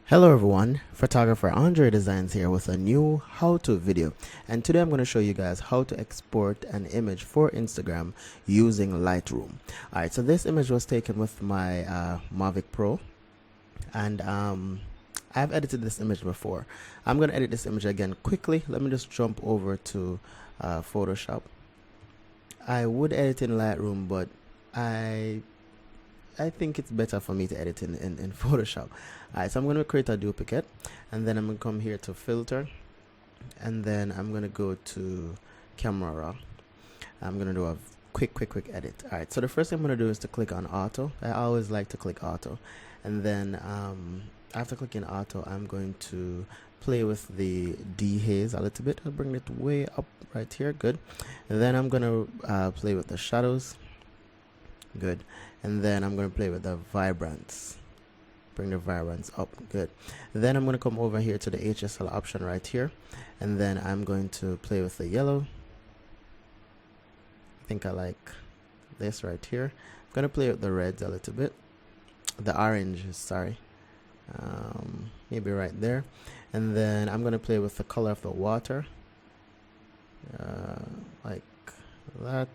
Hello everyone, photographer Andredesignz here with a new how-to video, and today I'm going to show you guys how to export an image for Instagram using Lightroom. Alright, so this image was taken with my Mavic Pro, and I've edited this image before. I'm going to edit this image again quickly. Let me just jump over to Photoshop. I would edit in Lightroom, but I think it's better for me to edit in Photoshop. Alright, so I'm going to create a duplicate, and then I'm going to come here to filter, and then I'm going to go to camera raw. I'm going to do a quick edit. Alright, so the first thing I'm going to do is to click on auto. I always like to click auto, and then after clicking auto, I'm going to play with the dehaze a little bit. I'll bring it way up right here. Good. And then I'm going to play with the shadows. Good. And then I'm going to play with the vibrance. Bring the vibrance up. Good. Then I'm going to come over here to the HSL option right here, and then I'm going to play with the yellow. I think I like this right here. I'm going to play with the reds a little bit, the oranges, sorry, maybe right there. And then I'm going to play with the color of the water, like that.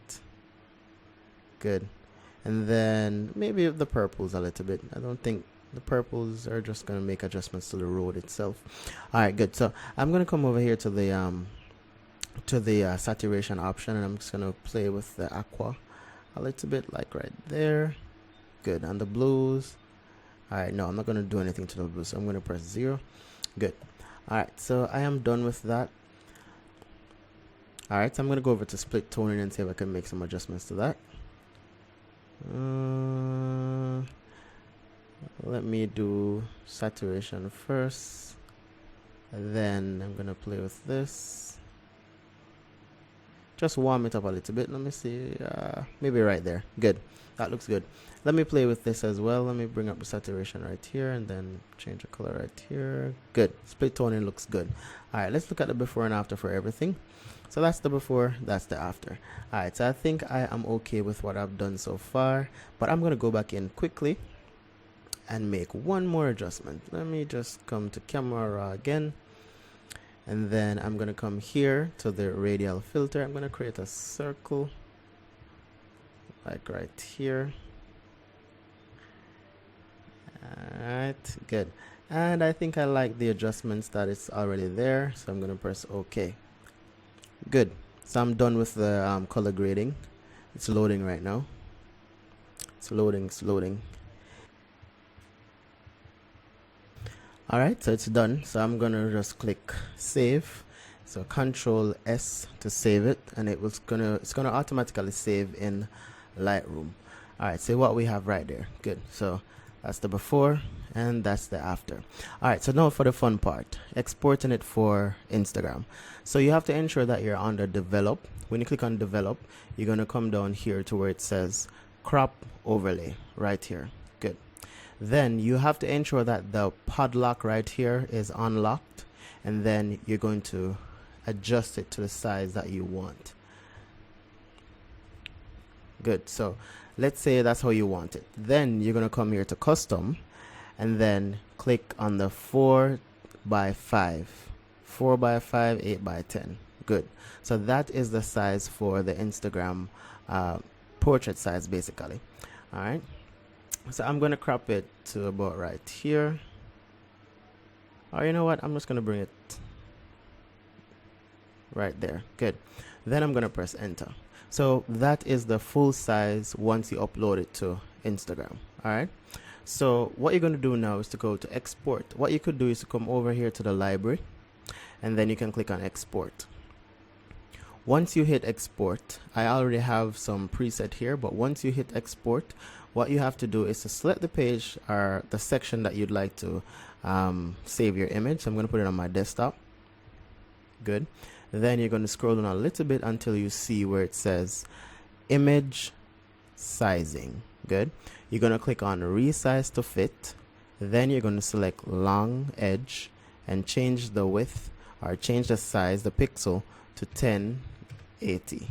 Good. And then maybe the purples a little bit. I don't think the purples are just going to make adjustments to the road itself. Alright, good. So I'm going to come over here to the saturation option, and I'm just going to play with the aqua a little bit, like right there. Good. And the blues. Alright, no, I'm not going to do anything to the blues, so I'm going to press 0. Good. Alright, so I am done with that. Alright, so I'm going to go over to split toning and see if I can make some adjustments to that. Let me do saturation first, and then I'm gonna play with this. Just warm it up a little bit. Let me see, maybe right there. Good, that looks good. Let me play with this as well. Let me bring up the saturation right here, and then change the color right here. Good. Split toning looks good. All right, let's look at the before and after for everything. So that's the before, that's the after. Alright, so I think I am okay with what I've done so far, but I'm going to go back in quickly and make one more adjustment. Let me just come to camera raw again, and then I'm going to come here to the radial filter. I'm going to create a circle, like right here. Alright, good. And I think I like the adjustments that it's already there, so I'm going to press OK. Good. So I'm done with the color grading. It's loading right now. It's loading. Alright, so it's done. So I'm gonna just click save. So Control S to save it, and it's gonna automatically save in Lightroom. Alright, so what we have right there. Good. So that's the before and that's the after. Alright, so now for the fun part, exporting it for Instagram. So you have to ensure that you're under develop. When you click on develop, you're going to come down here to where it says crop overlay right here. Good. Then you have to ensure that the padlock right here is unlocked, and then you're going to adjust it to the size that you want. Good. So let's say that's how you want it. Then you're going to come here to custom, and then click on the 4 by 5, 4 by 5, 8 by 10. Good. So that is the size for the Instagram portrait size, basically. All right. So I'm going to crop it to about right here. Or you know what? I'm just going to bring it right there. Good. Then I'm going to press enter. So that is the full size once you upload it to Instagram. All right. So what you're going to do now is to go to export. What you could do is to come over here to the library, and then you can click on export. Once you hit export, I already have some preset here, but once you hit export, what you have to do is to select the page or the section that you'd like to save your image. So I'm going to put it on my desktop. Good. Then you're going to scroll down a little bit until you see where it says image sizing. Good. You're going to click on resize to fit. Then you're going to select long edge and change the width, or change the size, the pixel, to 1080.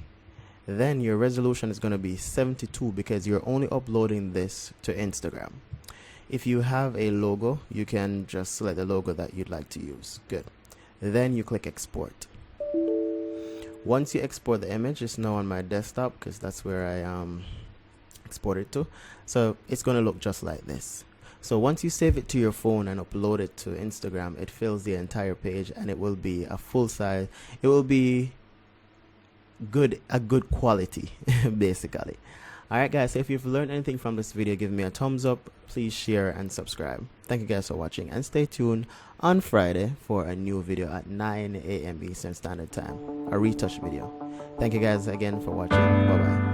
Then your resolution is going to be 72 because you're only uploading this to Instagram. If you have a logo, you can just select the logo that you'd like to use. Good. Then you click export. Once you export the image, it's now on my desktop because that's where I export it to. So it's going to look just like this. So once you save it to your phone and upload it to Instagram, it fills the entire page and it will be a full size. It will be a good quality basically. Alright guys, so if you've learned anything from this video, give me a thumbs up, please share and subscribe. Thank you guys for watching, and stay tuned on Friday for a new video at 9 a.m. Eastern Standard Time, a retouch video. Thank you guys again for watching. Bye bye.